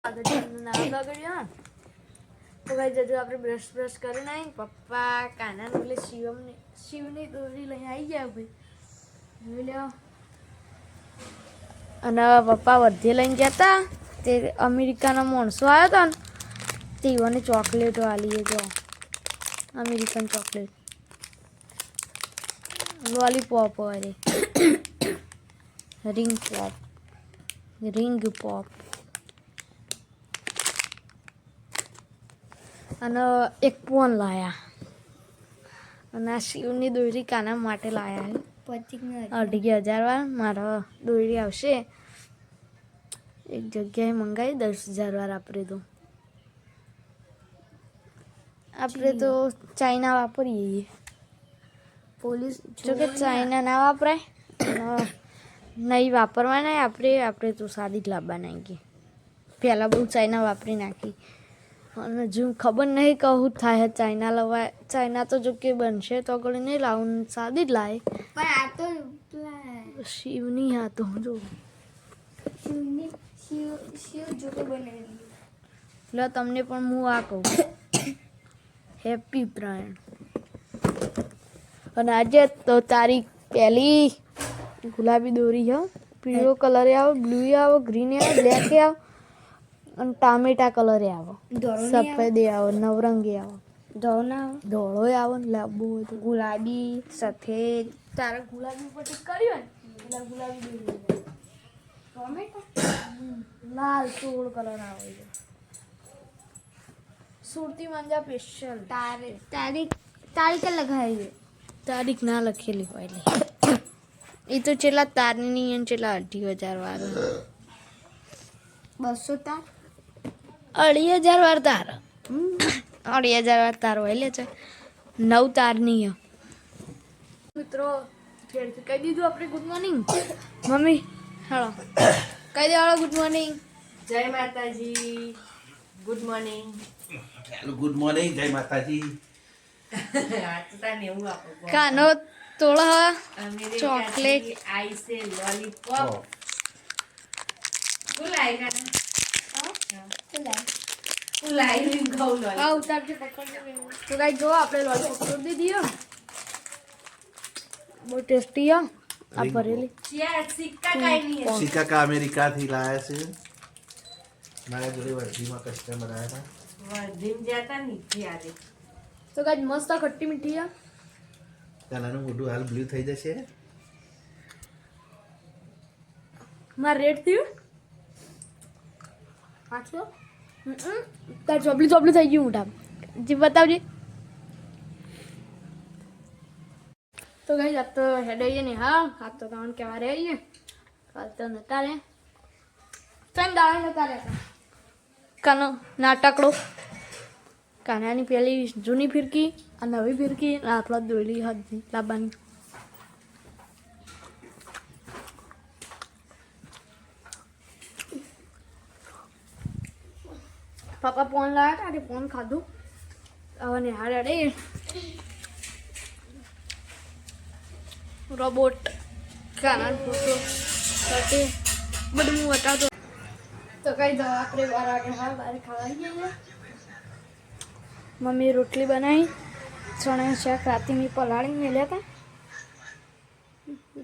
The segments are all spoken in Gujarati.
નામ બગડ્યું તો ભાઈ જજો આપણે બ્રશ કરીને આવી પપ્પા કાના બોલે શિવની દોરી લઈને આવી ગયા ભાઈ જોઈ લો. અને પપ્પા વર્ધી લઈને ગયા હતા તે અમેરિકાનો માણસો આવ્યો હતો ને તેઓને ચોકલેટો આલી જો અમેરિકન ચોકલેટ લોલીપોપ અરે રિંગ પોપ અને એક ફોન લાયા અને આ શિવની દોરી કાના માટે લાયા છે 2,500 વાર મારા દોરી આવશે એક જગ્યાએ મંગાવી 10,000 વાર આપણે તો ચાઇના વાપરીએ પોલીસ જો કે ચાઇના ના વાપરાય નહીં વાપરવાના આપણે તો સાદી જ લાવવા નાખીએ પહેલાં બહુ ચાઇના વાપરી નાખી અને જો ખબર નહીં કહું થાય ચાઇના લવાય ચાઇના તો જો કે બનશે તો આગળ નહીં લાવું સાદી જ લાવે પણ આ તો શિવની હા તો જો શિવ જોકે બનાવેલી એટલે તમને પણ હું આ કહું હેપી ઉત્તરાયણ. અને આજે તો તારીખ 1 ગુલાબી દોરી છે પીળો કલર આવે બ્લુ આવે ગ્રીન આવે બ્લેક આવે અને ટામેટા કલર આવે સફેદ આવે નવરંગી આવે ધોળો આવે ને લાંબુ હોય તો ગુલાબી સફેદ તારે ગુલાબી ઉપર ટીક કર્યું ને એટલે ગુલાબી દોરી લાલ ચોળ કલર આવે છે સુરતી મંજા સ્પેશિયલ તારીખ લગાવી તારીખ ના લખેલી હોય એટલે એ તો છેલ્લા તારની અને છેલ્લા 2,500 વાર 200 તાર 2,500 વાર તાર 2,500 વાર તાર હોય લે છે 9 તારની મિત્રો ફેરથી કહી દીધું આપણે ગુડ મોર્નિંગ મમ્મી હાલો કહી દે હાલો ગુડ મોર્નિંગ જય માતાજી ગુડ મોર્નિંગ ગુડ મોર્નિંગ જય માતાજી. કાનો તોળા ચોકલેટ आई से लॉलीपॉप बुलाई गाना बुलाई गौ लॉलीपॉप આ ઉતારજો પકડજો તો ગાઈ જો આપણે લોલીપોપ તોડી દીધી બહુ ટેસ્ટી આ ભરેલી यार सिक्का काई नहीं है શિકાકા અમેરિકાથી લાયા છે. મારા જોડે વર્ધીમાં કસ્ટમર આવ્યા હતા. वर्दिम जाता नीचे आ रही તો ગાઈ મસ્ત ખટ્ટી મીઠી આ કાનાનું મોઢું હાલ બ્લુ થઈ જશે. માર રેડ થયું પાછો તાર ચોપલી થઈ ગયું મોઢા જી બતાવજે તો ગાઈ આ તો હેડાઈએ ને હા આ તો તમને કહેવા રહીએ કાલ તો નતા રે ત્રણ દાડા નતા રહેતા કાનો નાટકડો કાનાની પેલી જૂની ફિરકી આ નવી ફિરકી આટલા દોરી હતી લાવવાની પાપા ફોન લાવ્યા હતા ફોન ખાધું હવે નિહાળ અડે રોબોટ કાના ફોટો સાથે બધું હું બતાવતો તો કઈ દવા આપણે 12 વાગે હાલ બહાર ખાવા જઈએ. મમ્મી રોટલી બનાવી ચણા શાક રાતે મેં પલાળી મેલ્યા હતા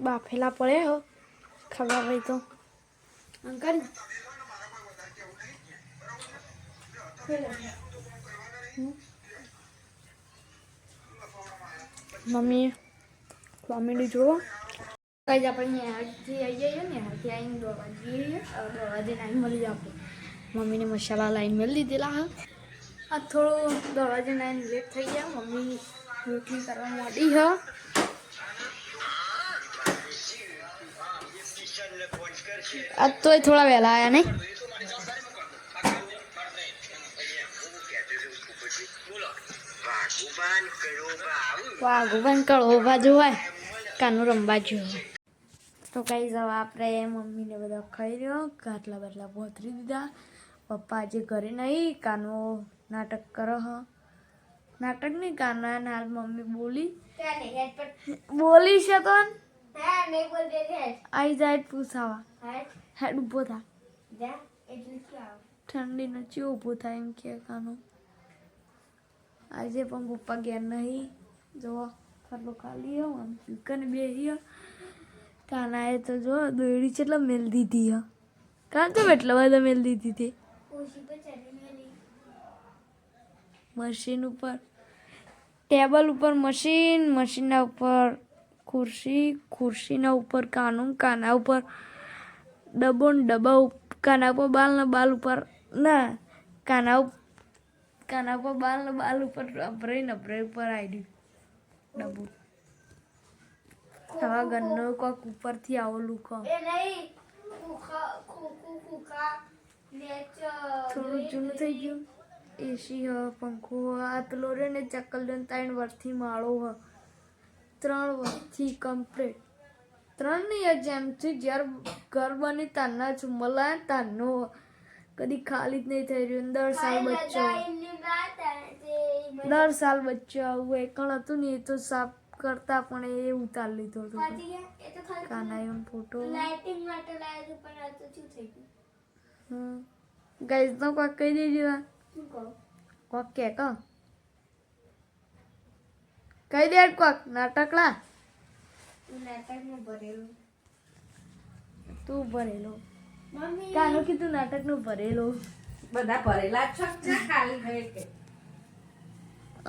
બાફેલા પડે હો ખાવા ભાઈ તો અંકલ મમ્મી કોમેડી જુઓ કઈ જ આપણે નેહાળથી આવી જઈએ નેહાળથી આવીને દવા જઈએ દવા જઈને આવીને મળી જાય આપણે મમ્મીને મસાલા લાવીને મેળ દીધેલા હા આ થોડું દવા જઈને આવીને લેટ થઈ ગયા મમ્મી રોટલી કરવા માંડી હા આજ તોય થોડા વહેલા આવ્યા નહીં વાઘુબાન કળો બાજુ હોય કાનું રમવા જેવું તો કઈ જવા આપણે મમ્મીને બધા ખાઈ રહ્યો ગાટલા બાટલા પહોંચી દીધા પપ્પા આજે ઘરે નહીં કાનો નાટક કરો હ નાટક નહીં કાના હાલ મમ્મી બોલી છે તો આવી જાય પૂછાવા હેડ ઉભો થા ઠંડી નથી ઊભું થાય એમ કે કાનો આજે પણ પપ્પા ઘેર નહીં જો ખાટલો ખાલી હો આમ દુકાને બેસી કાનાએ તો જો દોયડી કેટલા મેલ દીધી હ કાન તો એટલા બધા મેલ દીધી હતી ઓછી પર ચડી મેલી મશીન ઉપર ટેબલ ઉપર મશીન મશીનના ઉપર ખુરશી ખુરશીના ઉપર કાનું કાના ઉપર ડબ્બો ને ડબ્બા કાના ઉપર બાલ ને બાલ ઉપર ના કાના ઉપર બાલ ને બાલ ઉપર અભરાઈ ને અભરાઈ ઉપર આવી ડબ્બો આવા ઘરનો કોક ઉપરથી આવેલું કહો એ નહીં ખોખા થોડું જૂનું થઈ ગયું એસી હ પંખો હ આ પેલો રે ને ચકલ ને 3 વર્ષથી માળો હ 3 વર્ષથી કમ્પ્લીટ 3 નહીં જેમથી જ્યારે ઘર બની તારના ચુમ્મલા તારનો કદી ખાલી જ નહીં થઈ રહ્યું 10 સાલ બચ્ચો 10 સાલ બચ્ચો આવું એકણ હતું ને એ તો સાફ કરતા પણ એ ઉતાર લીધો હતો કાનાયો ફોટો લાઇટિંગ માટે લાવ્યું પણ આ તો શું થઈ ગયું ગાઈસ તો કોક કહી દેજો શું કહું કોક કે કહી દે કોક નાટકલા નાટકમાં ભરેલું તું ભરેલો મમ્મી કાનો કીધું નાટક નું ભરેલો બધા ભરેલા જ છો ને ખાલી હોય કે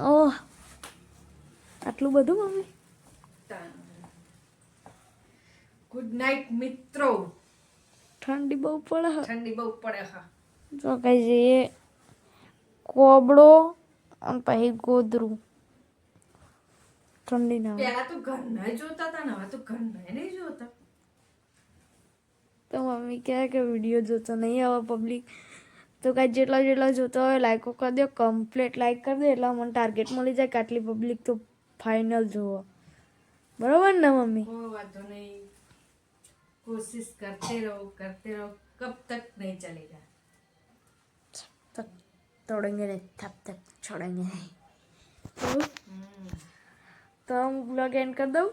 ઓહ આટલું બધું મમ્મી ગુડ નાઇટ મિત્રો ઠંડી બહુ પડે હ. ઠંડી બહુ પડે હા જો કઈ છે કોબડો અને પછી ગોદરું ઠંડી ના હોય. પેલા તો ઘરના જોતા હતા ને હવે તો ઘરના નહીં જોતા તો મમ્મી કહે કે વિડીયો જોતો નહીં હવે પબ્લિક તો કાંઈ જેટલા જોતો હોય લાઈકો કરી દો કમ્પ્લીટ લાઈક કરી દો એટલે મને ટાર્ગેટ મળી જાય કે આટલી પબ્લિક તો ફાઇનલ જોવો બરોબર ને મમ્મી કોઈ વાંધો નહીં કોશિશ કરते रहो कब तक नहीं चलेगा तक तोड़ेंगे नहीं तब तक छोड़ेंगे नहीं તો હું બ્લોગ એન્ડ કરી દઉં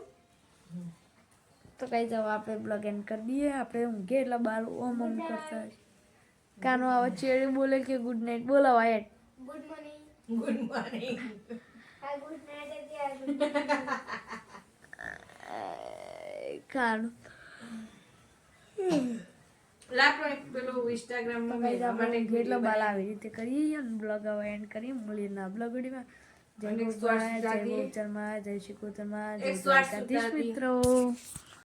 તો કઈ જાવ આપણે બ્લોગ એન્ડ કરી દઈએ આપણે ઊંઘે એટલે બાર ઓમ ઓમ કરતા હોય કાનો આવા ચેડી બોલે કે ગુડ નાઇટ બોલાવા એડ ગુડ મોર્નિંગ गुड मॉर्निंग આ ગુડ નાઇટ હતી આ ગુડ મોર્નિંગ કાનો લાપડો એક પેલું ઇન્સ્ટાગ્રામ માં કઈ મેળવવા માટે આપણે એટલે બાલ આવી રીતે કરીએ અને બ્લોગ હવે એન્ડ કરીએ મળીએ ના બ્લોગ વિડીયોમાં જય ગોપાલ જય ગોચરમાં જય શ્રી કોતરમાં જય દ્વારકાધીશ મિત્રો